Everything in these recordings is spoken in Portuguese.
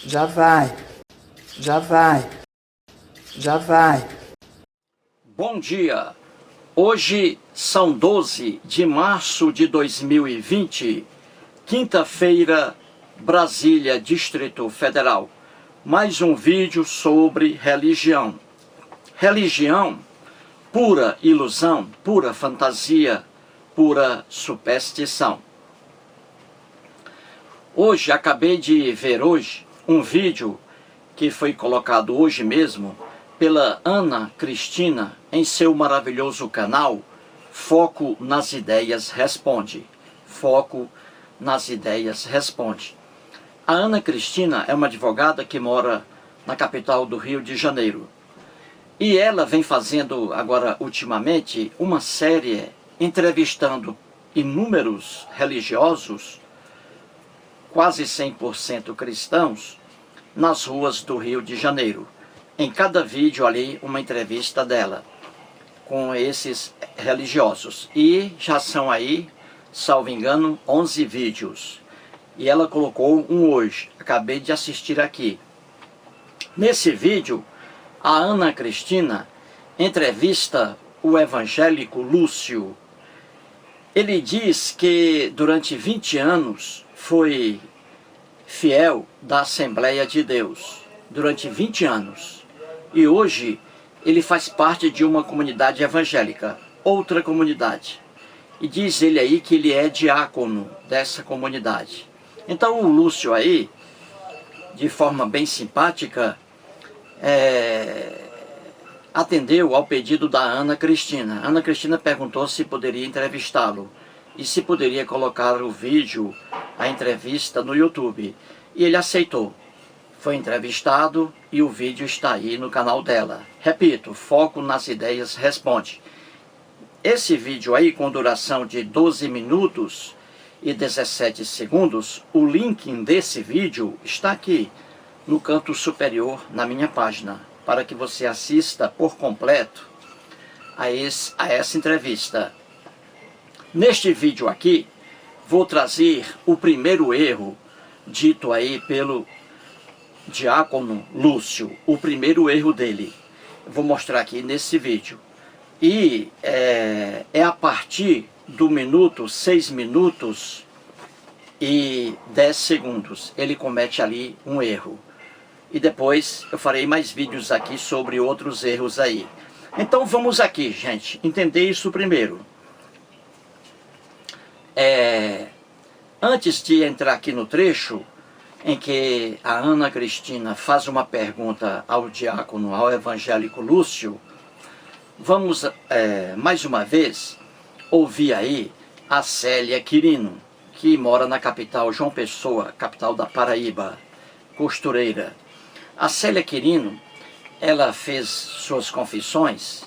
Já vai, já vai, já vai. Bom dia! Hoje são 12 de março de 2020, quinta-feira, Brasília, Distrito Federal. Mais um vídeo sobre religião. Religião, pura ilusão, pura fantasia, pura superstição. Hoje, acabei de ver hoje um vídeo que foi colocado hoje mesmo pela Ana Cristina em seu maravilhoso canal Foco nas Ideias Responde. Foco nas Ideias Responde. A Ana Cristina é uma advogada que mora na capital do Rio de Janeiro. E ela vem fazendo agora, ultimamente, uma série entrevistando inúmeros religiosos, quase 100% cristãos, nas ruas do Rio de Janeiro. Em cada vídeo ali, uma entrevista dela com esses religiosos. E já são aí, salvo engano, 11 vídeos. E ela colocou um hoje, acabei de assistir aqui. Nesse vídeo, a Ana Cristina entrevista o evangélico Lúcio. Ele diz que durante 20 anos foi fiel da Assembleia de Deus. Durante 20 anos. E hoje ele faz parte de uma comunidade evangélica, outra comunidade. E diz ele aí que ele é diácono dessa comunidade. Então o Lúcio aí, de forma bem simpática, atendeu ao pedido da Ana Cristina. Ana Cristina perguntou se poderia entrevistá-lo e se poderia colocar o vídeo, a entrevista no YouTube. E ele aceitou. Foi entrevistado e o vídeo está aí no canal dela. Repito, Foco nas Ideias Responde. Esse vídeo aí, com duração de 12 minutos e 17 segundos, o link desse vídeo está aqui no canto superior na minha página, para que você assista por completo a essa entrevista. Neste vídeo aqui, vou trazer o primeiro erro dito aí pelo diácono Lúcio, o primeiro erro dele. Vou mostrar aqui nesse vídeo. E é a partir do minuto, 6 minutos e 10 segundos. Ele comete ali um erro. E depois eu farei mais vídeos aqui sobre outros erros aí. Então vamos aqui, gente, entender isso primeiro. Antes de entrar aqui no trecho em que a Ana Cristina faz uma pergunta ao diácono, ao evangélico Lúcio, vamos mais uma vez ouvir aí a Célia Quirino, que mora na capital João Pessoa, capital da Paraíba, costureira. A Célia Quirino, ela fez suas confissões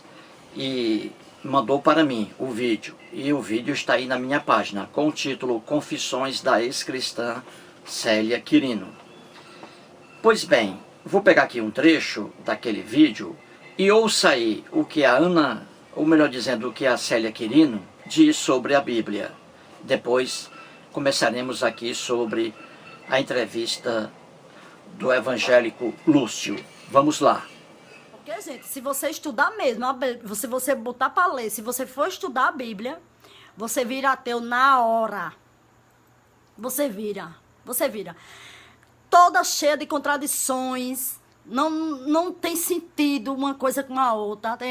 e mandou para mim o vídeo. E o vídeo está aí na minha página, com o título Confissões da Ex-Cristã Célia Quirino. Pois bem, vou pegar aqui um trecho daquele vídeo e ouça aí o que a Ana, ou melhor dizendo, o que a Célia Quirino diz sobre a Bíblia. Depois começaremos aqui sobre a entrevista do evangélico Lúcio. Vamos lá. Porque, gente, se você estudar mesmo, se você botar para ler, se você for estudar a Bíblia, você vira ateu na hora. Você vira. Toda cheia de contradições, não tem sentido uma coisa com a outra, tá?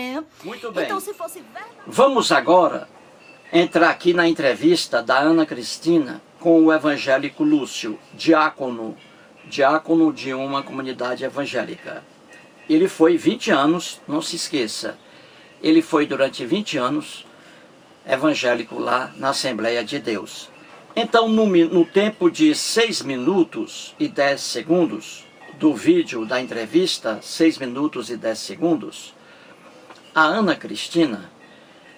Muito bem. Então, se fosse verdade... Vamos agora entrar aqui na entrevista da Ana Cristina com o evangélico Lúcio, diácono de uma comunidade evangélica. Ele foi 20 anos, não se esqueça, ele foi durante 20 anos evangélico lá na Assembleia de Deus. Então, no tempo de 6 minutos e 10 segundos do vídeo da entrevista, 6 minutos e 10 segundos, a Ana Cristina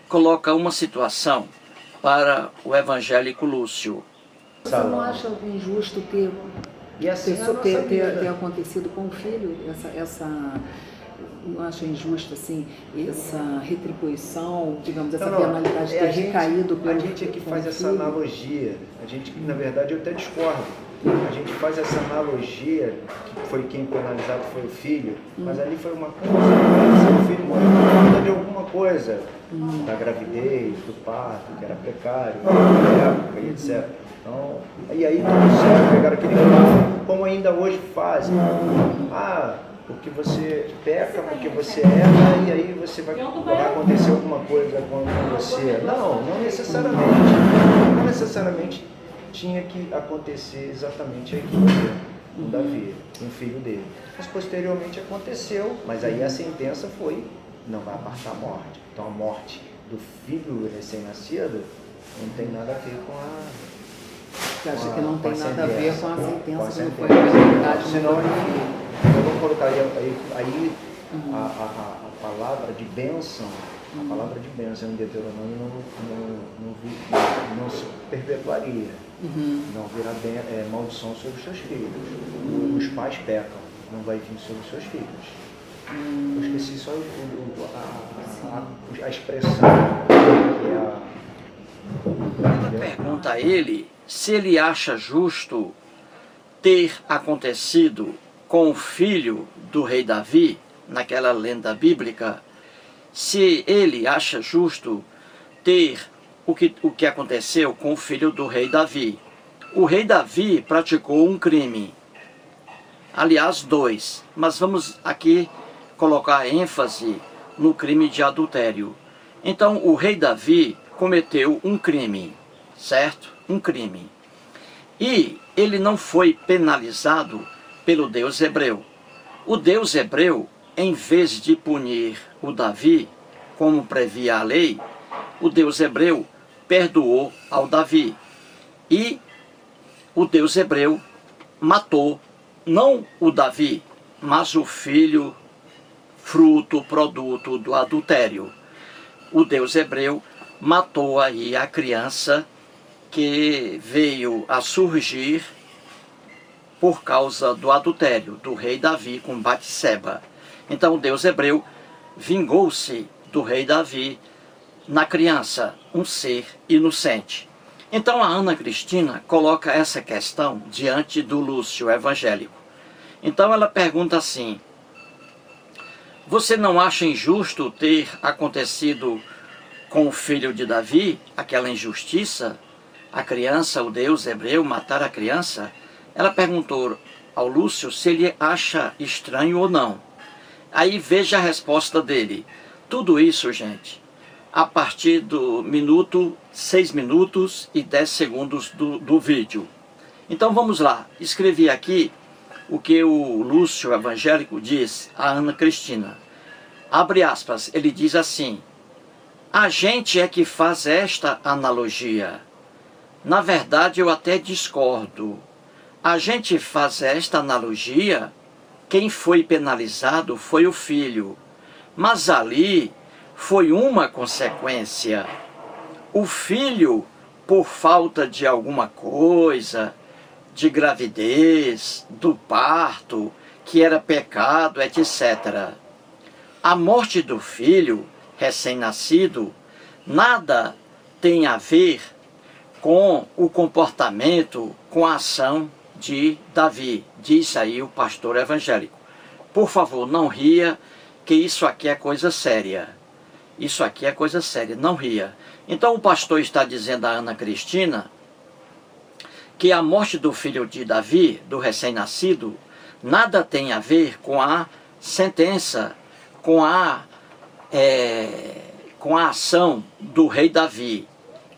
coloca uma situação para o evangélico Lúcio. Você não acha injusto ter, E assim é a nossa ter vida. acontecido com o filho? Não acha injusto assim, essa retribuição, digamos, essa penalidade ter recaído pelo A gente é que faz essa filho? analogia, a gente, na verdade, eu até discordo. a gente faz essa analogia, que foi quem penalizado foi o filho, mas ali foi uma consequência, o filho morreu por conta de alguma coisa, da gravidez, do parto, que era precário, na época, e etc. Então, e aí tudo certo, pegaram aquele carro, como ainda hoje fazem. Porque você peca, porque você erra, e aí vai acontecer alguma coisa com você. Não necessariamente. Não necessariamente tinha que acontecer exatamente aquilo com Davi, com o filho dele. Mas posteriormente aconteceu, mas aí a sentença foi, não vai apartar a morte. Então a morte do filho recém-nascido não tem nada a ver com a... Você acha que não tem nada a ver com a sentença, não foi a verdade, senão eu não colocaria aí a palavra de bênção, a palavra de bênção em Deuteronômio não se perpetuaria, não virá maldição sobre os seus filhos. Os pais pecam, não vai vir sobre os seus filhos. Eu esqueci só a expressão que é a... Ela pergunta a ele se ele acha justo ter acontecido com o filho do rei Davi, naquela lenda bíblica, se ele acha justo ter o que aconteceu com o filho do rei Davi. O rei Davi praticou um crime, aliás 2, mas vamos aqui colocar ênfase no crime de adultério. Então o rei Davi cometeu um crime, certo? Um crime. E ele não foi penalizado pelo Deus hebreu. O Deus hebreu, em vez de punir o Davi, como previa a lei, o Deus hebreu perdoou ao Davi. E o Deus hebreu matou, não o Davi, mas o filho, fruto, produto do adultério. O Deus hebreu matou aí a criança que veio a surgir por causa do adultério do rei Davi com Batseba. Então o Deus hebreu vingou-se do rei Davi na criança, um ser inocente. Então a Ana Cristina coloca essa questão diante do Lúcio evangélico. Então ela pergunta assim: você não acha injusto ter acontecido com o filho de Davi, aquela injustiça, a criança, o Deus hebreu matar a criança? Ela perguntou ao Lúcio se ele acha estranho ou não. Aí veja a resposta dele. Tudo isso, gente, a partir do 6 minutos e 10 segundos do vídeo. Então vamos lá, escrevi aqui o que o Lúcio evangélico diz a Ana Cristina. Abre aspas, ele diz assim: a gente é que faz esta analogia. Na verdade, eu até discordo. A gente faz esta analogia, quem foi penalizado foi o filho. Mas ali foi uma consequência. O filho, por falta de alguma coisa, de gravidez, do parto, que era pecado, etc. A morte do filho recém-nascido nada tem a ver com o comportamento, com a ação de Davi, diz aí o pastor evangélico. Por favor, não ria, que isso aqui é coisa séria. Isso aqui é coisa séria, não ria. Então o pastor está dizendo a Ana Cristina que a morte do filho de Davi, do recém-nascido, nada tem a ver com a sentença, com a ação do rei Davi,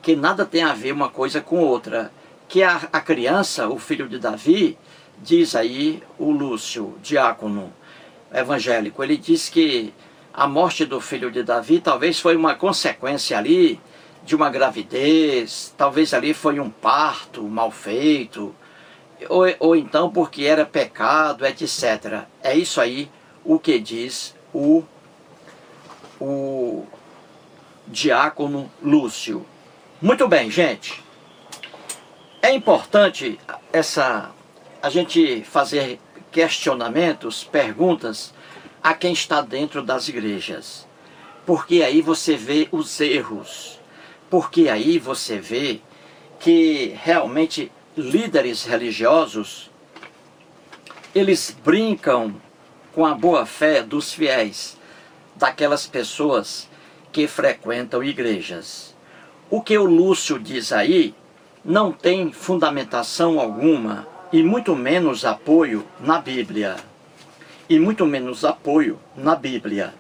que nada tem a ver uma coisa com outra, que a criança, o filho de Davi, diz aí o Lúcio, diácono evangélico, ele diz que a morte do filho de Davi talvez foi uma consequência ali de uma gravidez, talvez ali foi um parto mal feito, ou então porque era pecado, etc. É isso aí o que diz o diácono Lúcio. Muito bem, gente. É importante a gente fazer questionamentos, perguntas a quem está dentro das igrejas. Porque aí você vê os erros. Porque aí você vê que realmente líderes religiosos, eles brincam com a boa-fé dos fiéis, daquelas pessoas que frequentam igrejas. O que o Lúcio diz aí não tem fundamentação alguma e muito menos apoio na Bíblia. E muito menos apoio na Bíblia.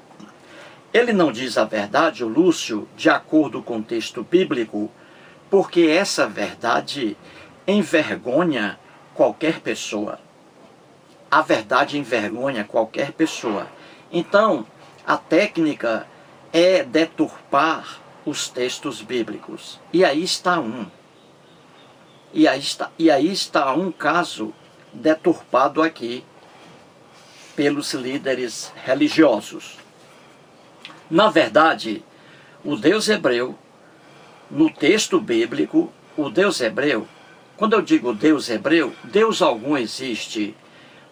Ele não diz a verdade, o Lúcio, de acordo com o texto bíblico, porque essa verdade envergonha qualquer pessoa. A verdade envergonha qualquer pessoa. Então, a técnica é deturpar os textos bíblicos. E aí está um. E aí está um caso deturpado aqui pelos líderes religiosos. Na verdade, o Deus hebreu, no texto bíblico, o Deus hebreu, quando eu digo Deus hebreu, Deus algum existe,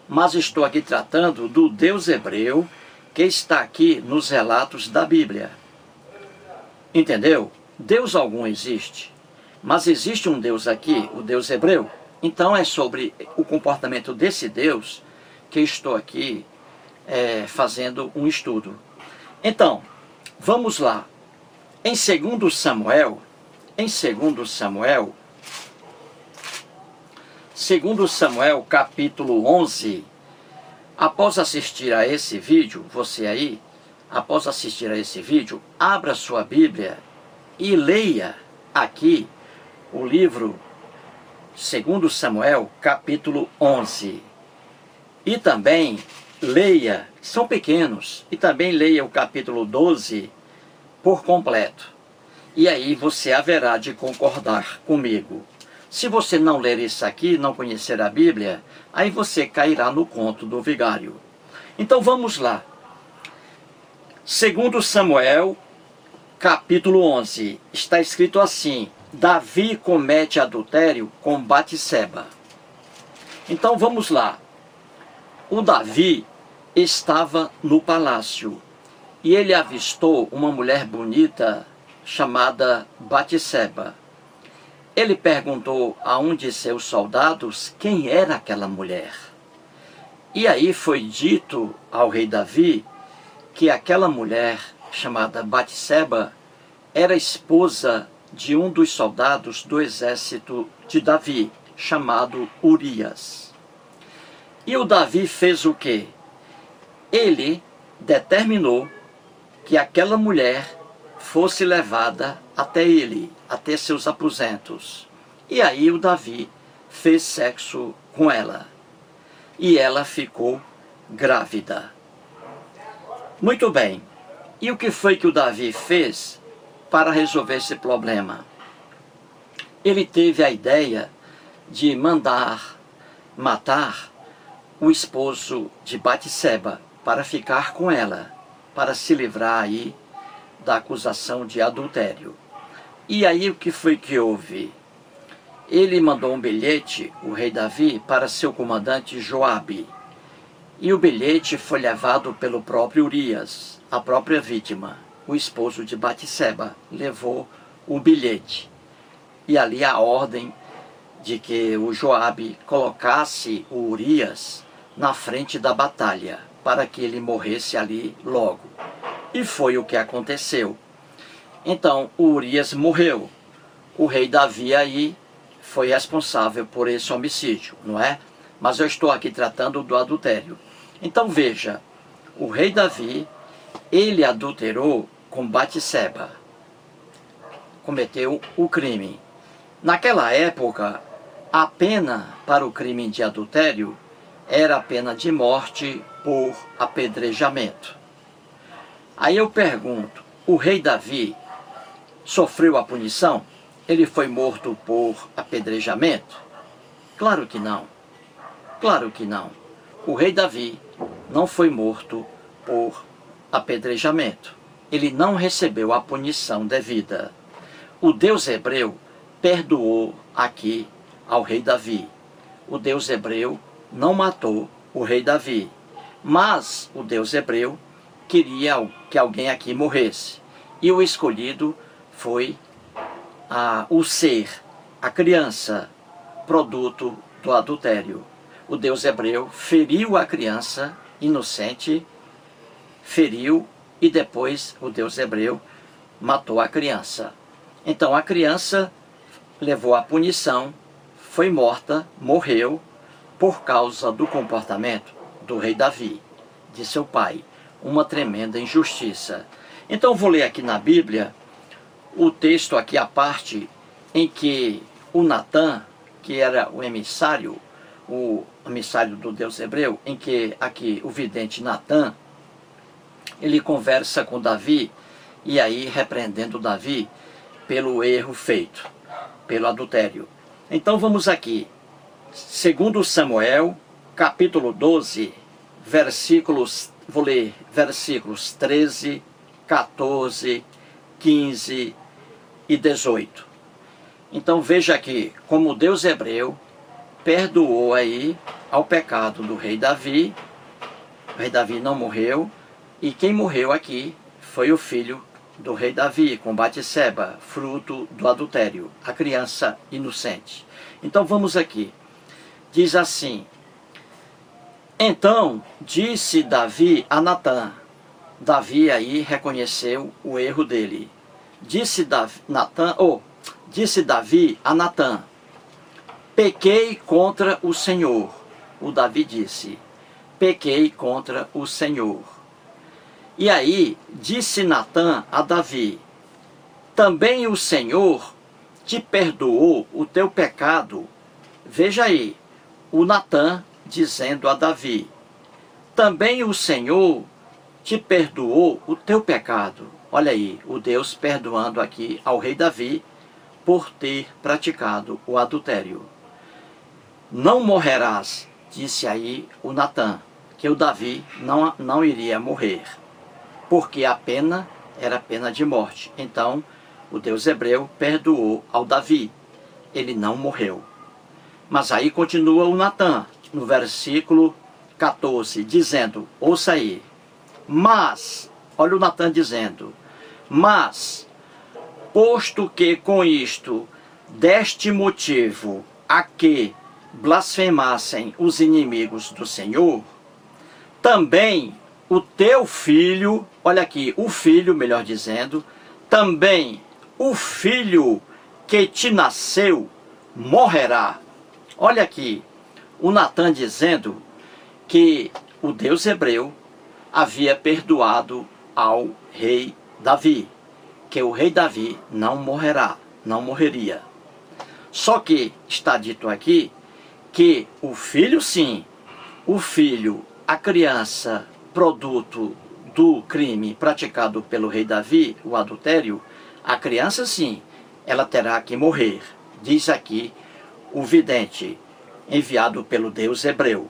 mas estou aqui tratando do Deus hebreu que está aqui nos relatos da Bíblia. Entendeu? Deus algum existe, mas existe um Deus aqui, o Deus hebreu. Então é sobre o comportamento desse Deus que estou aqui fazendo um estudo. Então, vamos lá. Em 2 Samuel, capítulo 11, após assistir a esse vídeo, você aí, após assistir a esse vídeo, abra sua Bíblia e leia aqui o livro 2 Samuel, capítulo 11. E também leia, são pequenos, e também leia o capítulo 12 por completo. E aí você haverá de concordar comigo. Se você não ler isso aqui, não conhecer a Bíblia, aí você cairá no conto do vigário. Então vamos lá. 2 Samuel, capítulo 11, está escrito assim: Davi comete adultério com Batseba. Então vamos lá. O Davi estava no palácio e ele avistou uma mulher bonita chamada Batseba. Ele perguntou a um de seus soldados quem era aquela mulher. E aí foi dito ao rei Davi que aquela mulher chamada Batseba era esposa de um dos soldados do exército de Davi, chamado Urias. E o Davi fez o quê? Ele determinou que aquela mulher fosse levada até ele, até seus aposentos. E aí o Davi fez sexo com ela. E ela ficou grávida. Muito bem. E o que foi que o Davi fez para resolver esse problema? Ele teve a ideia de mandar matar o esposo de Batseba para ficar com ela, para se livrar aí da acusação de adultério. E aí o que foi que houve? Ele mandou um bilhete, o rei Davi, para seu comandante Joabe. E o bilhete foi levado pelo próprio Urias, a própria vítima, o esposo de Batseba, levou o bilhete. E ali a ordem de que o Joabe colocasse o Urias na frente da batalha, para que ele morresse ali logo. E foi o que aconteceu. Então, o Urias morreu. O rei Davi aí foi responsável por esse homicídio, não é? Mas eu estou aqui tratando do adultério. Então veja, o rei Davi, ele adulterou com Batseba, cometeu o crime. Naquela época, a pena para o crime de adultério era a pena de morte por apedrejamento. Aí eu pergunto, o rei Davi sofreu a punição? Ele foi morto por apedrejamento? Claro que não. Claro que não. O rei Davi não foi morto por apedrejamento. Ele não recebeu a punição devida. O Deus hebreu perdoou aqui ao rei Davi. O Deus hebreu não matou o rei Davi. Mas o Deus hebreu queria que alguém aqui morresse. E o escolhido foi o ser, a criança produto do adultério. O Deus hebreu feriu a criança inocente, feriu, e depois o Deus hebreu matou a criança. Então a criança levou a punição, foi morta, morreu, por causa do comportamento do rei Davi, de seu pai. Uma tremenda injustiça. Então vou ler aqui na Bíblia o texto aqui, a parte em que o Natã, que era o emissário do Deus hebreu, em que aqui o vidente Natã, ele conversa com Davi, e aí repreendendo Davi pelo erro feito, pelo adultério. Então vamos aqui, 2 Samuel, capítulo 12, versículos, vou ler versículos 13, 14, 15 e 18. Então veja aqui como o Deus hebreu perdoou aí ao pecado do rei Davi. O rei Davi não morreu, e quem morreu aqui foi o filho do rei Davi, com Batseba, fruto do adultério, a criança inocente. Então vamos aqui, diz assim: então disse Davi a Natã. Davi aí reconheceu o erro dele. Disse Davi a Natã: pequei contra o Senhor. O Davi disse: pequei contra o Senhor. E aí disse Natã a Davi: também o Senhor te perdoou o teu pecado. Veja aí, o Natã dizendo a Davi: também o Senhor te perdoou o teu pecado. Olha aí, o Deus perdoando aqui ao rei Davi por ter praticado o adultério. Não morrerás, disse aí o Natã, que o Davi não iria morrer, porque a pena era pena de morte. Então, o Deus hebreu perdoou ao Davi. Ele não morreu. Mas aí continua o Natã, no versículo 14, dizendo, ouça aí, mas, olha o Natã dizendo, mas, posto que com isto deste motivo a que blasfemassem os inimigos do Senhor, também o teu filho, olha aqui, o filho, melhor dizendo, também o filho que te nasceu morrerá. Olha aqui, o Natã dizendo que o Deus hebreu havia perdoado ao rei Davi, que o rei Davi não morrerá, não morreria. Só que está dito aqui que o filho sim, o filho, a criança, produto do crime praticado pelo rei Davi, o adultério, a criança sim, ela terá que morrer. Diz aqui o vidente, enviado pelo Deus hebreu.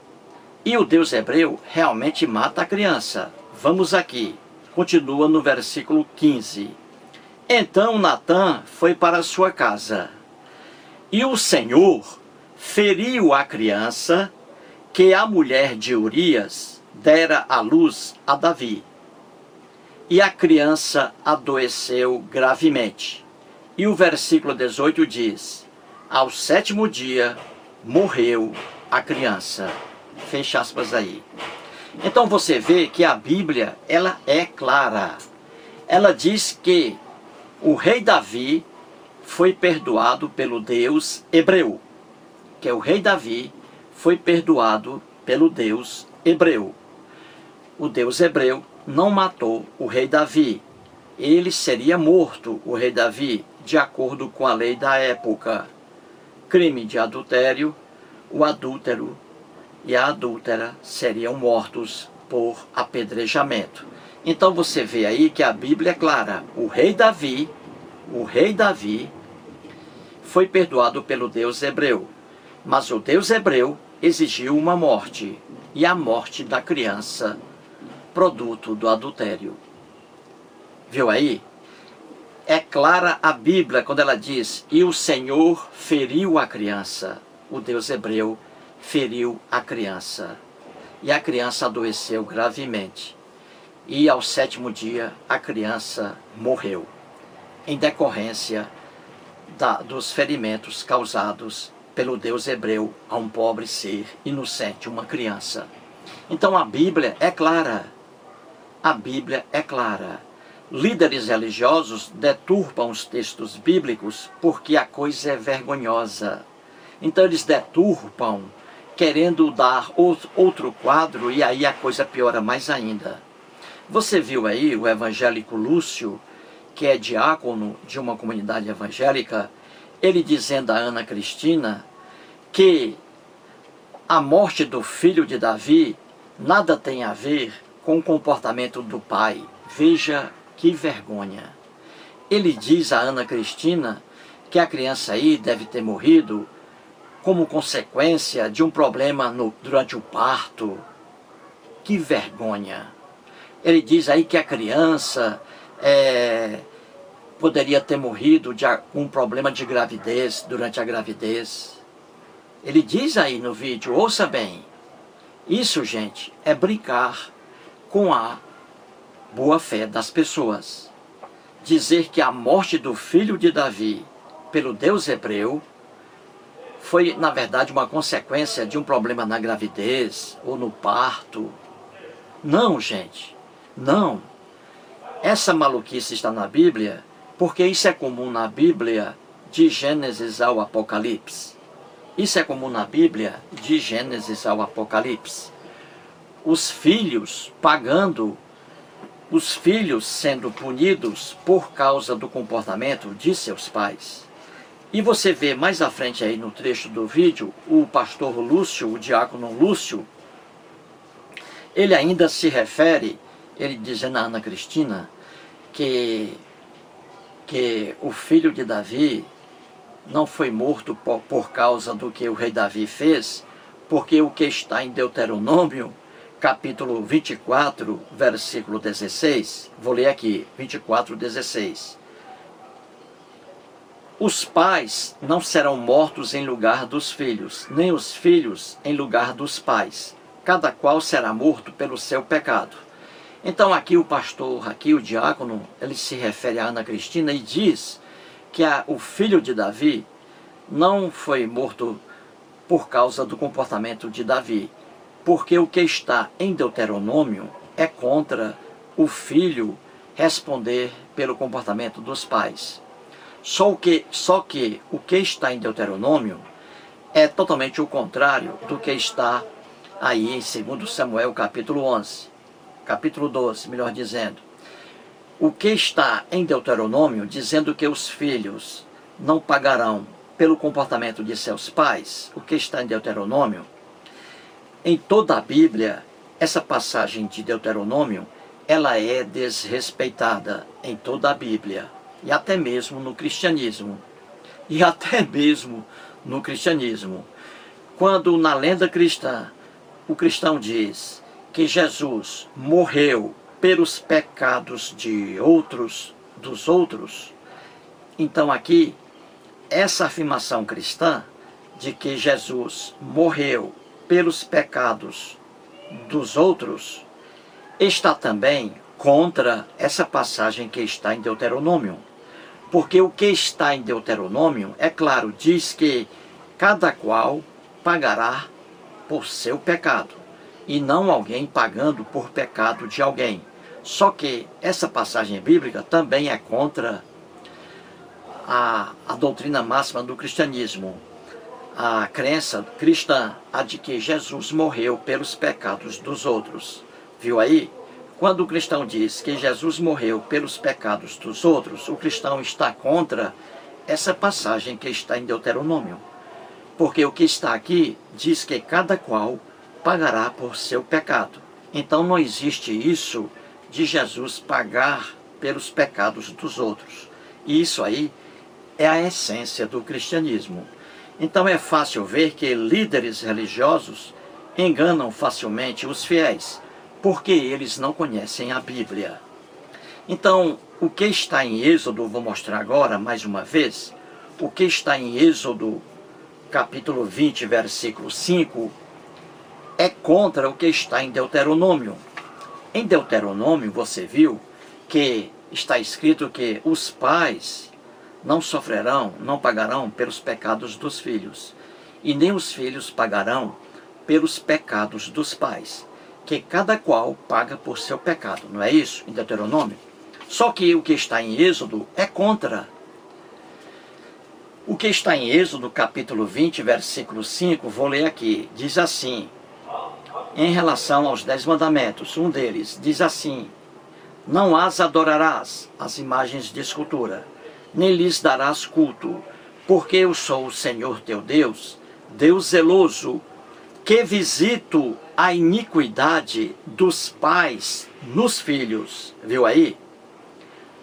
E o Deus hebreu realmente mata a criança. Vamos aqui, continua no versículo 15. Então Natã foi para sua casa, e o Senhor feriu a criança que a mulher de Urias dera à luz a Davi. E a criança adoeceu gravemente. E o versículo 18 diz, ao 7º dia morreu a criança. Fecha aspas aí. Então você vê que a Bíblia, ela é clara. Ela diz que o rei Davi foi perdoado pelo Deus hebreu. Que o rei Davi foi perdoado pelo Deus hebreu. O Deus hebreu não matou o rei Davi. Ele seria morto, o rei Davi, de acordo com a lei da época. Crime de adultério, o adúltero e a adúltera seriam mortos por apedrejamento. Então você vê aí que a Bíblia é clara. O rei Davi foi perdoado pelo Deus hebreu. Mas o Deus hebreu exigiu uma morte, e a morte da criança, produto do adultério. Viu aí? É clara a Bíblia quando ela diz, e o Senhor feriu a criança. O Deus hebreu feriu a criança. E a criança adoeceu gravemente. E ao 7º dia a criança morreu, em decorrência dos ferimentos causados pelo Deus hebreu a um pobre ser inocente, uma criança. Então a Bíblia é clara. A Bíblia é clara. Líderes religiosos deturpam os textos bíblicos porque a coisa é vergonhosa. Então eles deturpam, querendo dar outro quadro, e aí a coisa piora mais ainda. Você viu aí o evangélico Lúcio, que é diácono de uma comunidade evangélica, ele dizendo a Ana Cristina que a morte do filho de Davi nada tem a ver com o comportamento do pai. Veja que vergonha. Ele diz a Ana Cristina que a criança aí deve ter morrido como consequência de um problema durante o parto. Que vergonha. Ele diz aí que a criança poderia ter morrido com um problema de gravidez, durante a gravidez. Ele diz aí no vídeo, ouça bem, isso, gente, é brincar com a boa-fé das pessoas. Dizer que a morte do filho de Davi pelo Deus hebreu foi, na verdade, uma consequência de um problema na gravidez ou no parto. Não, gente, não. Essa maluquice está na Bíblia, porque isso é comum na Bíblia de Gênesis ao Apocalipse. Isso é comum na Bíblia de Gênesis ao Apocalipse. Os filhos pagando, os filhos sendo punidos por causa do comportamento de seus pais. E você vê mais à frente aí no trecho do vídeo, o pastor Lúcio, o diácono Lúcio, ele ainda se refere, ele dizendo a Ana Cristina, que o filho de Davi não foi morto por causa do que o rei Davi fez, porque o que está em Deuteronômio, capítulo 24, versículo 16, vou ler aqui, 24, 16. Os pais não serão mortos em lugar dos filhos, nem os filhos em lugar dos pais. Cada qual será morto pelo seu pecado. Então aqui o pastor, aqui o diácono, ele se refere a Ana Cristina e diz que o filho de Davi não foi morto por causa do comportamento de Davi, porque o que está em Deuteronômio é contra o filho responder pelo comportamento dos pais. Só que o que está em Deuteronômio é totalmente o contrário do que está aí em 2 Samuel capítulo 11, capítulo 12, melhor dizendo. O que está em Deuteronômio, dizendo que os filhos não pagarão pelo comportamento de seus pais, o que está em Deuteronômio, em toda a Bíblia, essa passagem de Deuteronômio, ela é desrespeitada em toda a Bíblia, e até mesmo no cristianismo. E até mesmo no cristianismo. Quando na lenda cristã, o cristão diz que Jesus morreu pelos pecados dos outros, então aqui, essa afirmação cristã de que Jesus morreu pelos pecados dos outros, está também contra essa passagem que está em Deuteronômio. Porque o que está em Deuteronômio, é claro, diz que cada qual pagará por seu pecado, e não alguém pagando por pecado de alguém. Só que essa passagem bíblica também é contra a doutrina máxima do cristianismo, a crença cristã, a de que Jesus morreu pelos pecados dos outros. Viu aí? Quando o cristão diz que Jesus morreu pelos pecados dos outros, o cristão está contra essa passagem que está em Deuteronômio. Porque o que está aqui diz que cada qual pagará por seu pecado. Então não existe isso de Jesus pagar pelos pecados dos outros. E isso aí é a essência do cristianismo. Então é fácil ver que líderes religiosos enganam facilmente os fiéis, porque eles não conhecem a Bíblia. Então, o que está em Êxodo, vou mostrar agora mais uma vez, o que está em Êxodo, capítulo 20, versículo 5, é contra o que está em Deuteronômio. Em Deuteronômio, você viu que está escrito que os pais não sofrerão, não pagarão pelos pecados dos filhos. e nem os filhos pagarão pelos pecados dos pais, que cada qual paga por seu pecado. Não é isso? Em Deuteronômio. Só que o que está em Êxodo é contra. O que está em Êxodo, capítulo 20, versículo 5, vou ler aqui. Diz assim, em relação aos 10 mandamentos, um deles diz assim: não as adorarás, as imagens de escultura, nem lhes darás culto, porque eu sou o Senhor teu Deus, Deus zeloso, que visito a iniquidade dos pais nos filhos. Viu aí?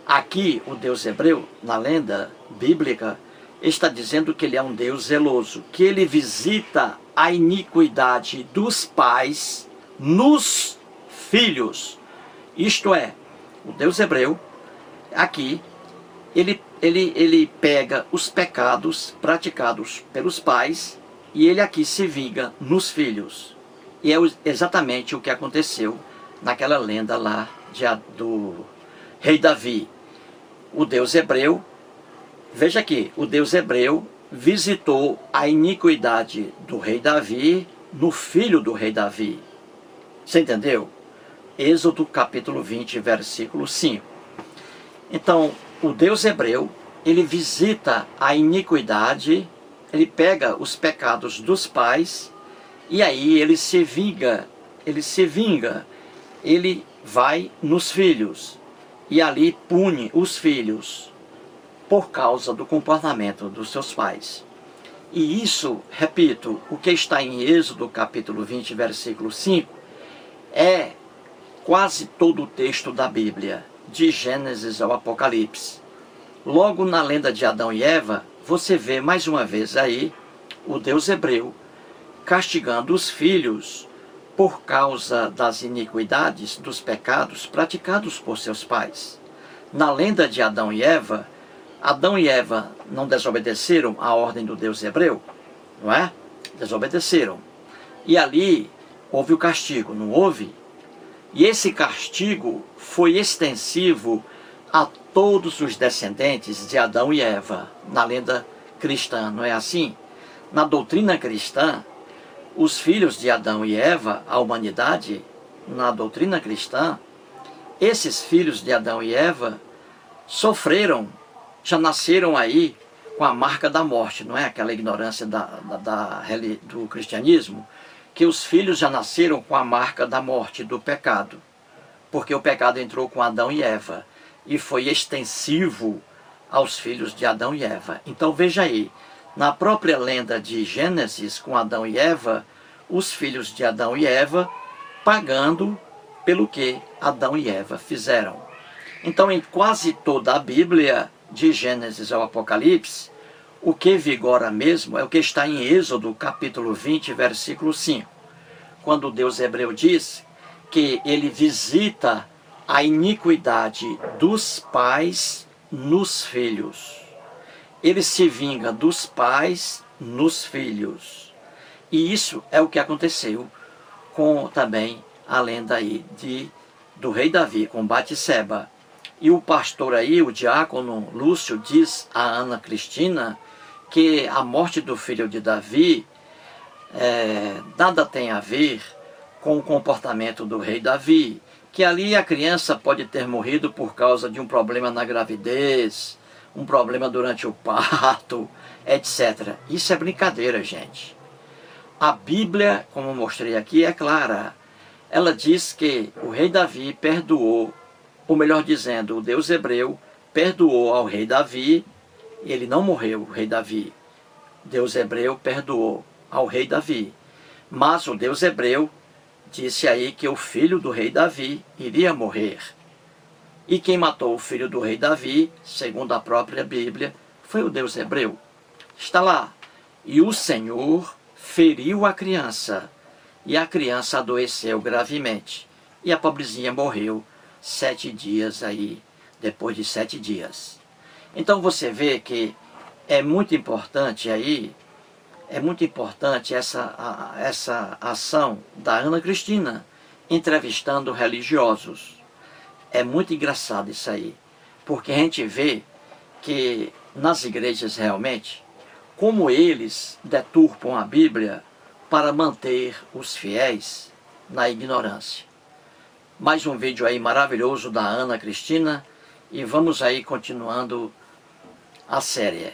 Aqui o Deus hebreu, na lenda bíblica, está dizendo que ele é um Deus zeloso, que ele visita a iniquidade dos pais nos filhos. Isto é, o Deus hebreu, aqui, ele pega os pecados praticados pelos pais e ele aqui se vinga nos filhos. E é exatamente o que aconteceu naquela lenda lá do rei Davi. O Deus hebreu, veja aqui, o Deus hebreu visitou a iniquidade do rei Davi no filho do rei Davi. Você entendeu? Êxodo capítulo 20, versículo 5. Então, o Deus hebreu, ele visita a iniquidade, ele pega os pecados dos pais, e aí ele se vinga, ele vai nos filhos, e ali pune os filhos, por causa do comportamento dos seus pais. E isso, repito, o que está em Êxodo capítulo 20, versículo 5, é quase todo o texto da Bíblia, de Gênesis ao Apocalipse. Logo na lenda de Adão e Eva, você vê mais uma vez aí o Deus hebreu castigando os filhos por causa das iniquidades, dos pecados praticados por seus pais. Na lenda de Adão e Eva não desobedeceram à ordem do Deus hebreu, não é? Desobedeceram. E ali houve o castigo, não houve? E esse castigo foi extensivo a todos os descendentes de Adão e Eva, na lenda cristã, não é assim? Na doutrina cristã, os filhos de Adão e Eva, a humanidade, na doutrina cristã, esses filhos de Adão e Eva sofreram, já nasceram aí com a marca da morte, não é? Aquela ignorância do cristianismo, que os filhos já nasceram com a marca da morte, do pecado, porque o pecado entrou com Adão e Eva e foi extensivo aos filhos de Adão e Eva. Então veja aí, na própria lenda de Gênesis com Adão e Eva, os filhos de Adão e Eva pagando pelo que Adão e Eva fizeram. Então em quase toda a Bíblia, de Gênesis ao Apocalipse, o que vigora mesmo é o que está em Êxodo capítulo 20, versículo 5. Quando Deus hebreu diz que ele visita a iniquidade dos pais nos filhos. Ele se vinga dos pais nos filhos. E isso é o que aconteceu com também a lenda aí do rei Davi, com Batseba. E o pastor aí, o diácono Lúcio, diz a Ana Cristina que a morte do filho de Davi nada tem a ver com o comportamento do rei Davi, que ali a criança pode ter morrido por causa de um problema na gravidez, um problema durante o parto, etc. Isso é brincadeira, gente. A Bíblia, como mostrei aqui, é clara. Ela diz que o rei Davi perdoou, ou melhor dizendo, o Deus hebreu perdoou ao rei Davi. Ele não morreu, o rei Davi. Deus hebreu perdoou ao rei Davi. Mas o Deus hebreu disse aí que o filho do rei Davi iria morrer. E quem matou o filho do rei Davi, segundo a própria Bíblia, foi o Deus hebreu. Está lá. E o Senhor feriu a criança, e a criança adoeceu gravemente. E a pobrezinha morreu 7 dias aí, depois de 7 dias. Então você vê que é muito importante aí, essa ação da Ana Cristina, entrevistando religiosos. É muito engraçado isso aí, porque a gente vê que nas igrejas realmente, como eles deturpam a Bíblia para manter os fiéis na ignorância. Mais um vídeo aí maravilhoso da Ana Cristina e vamos aí continuando a série.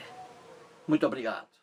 Muito obrigado.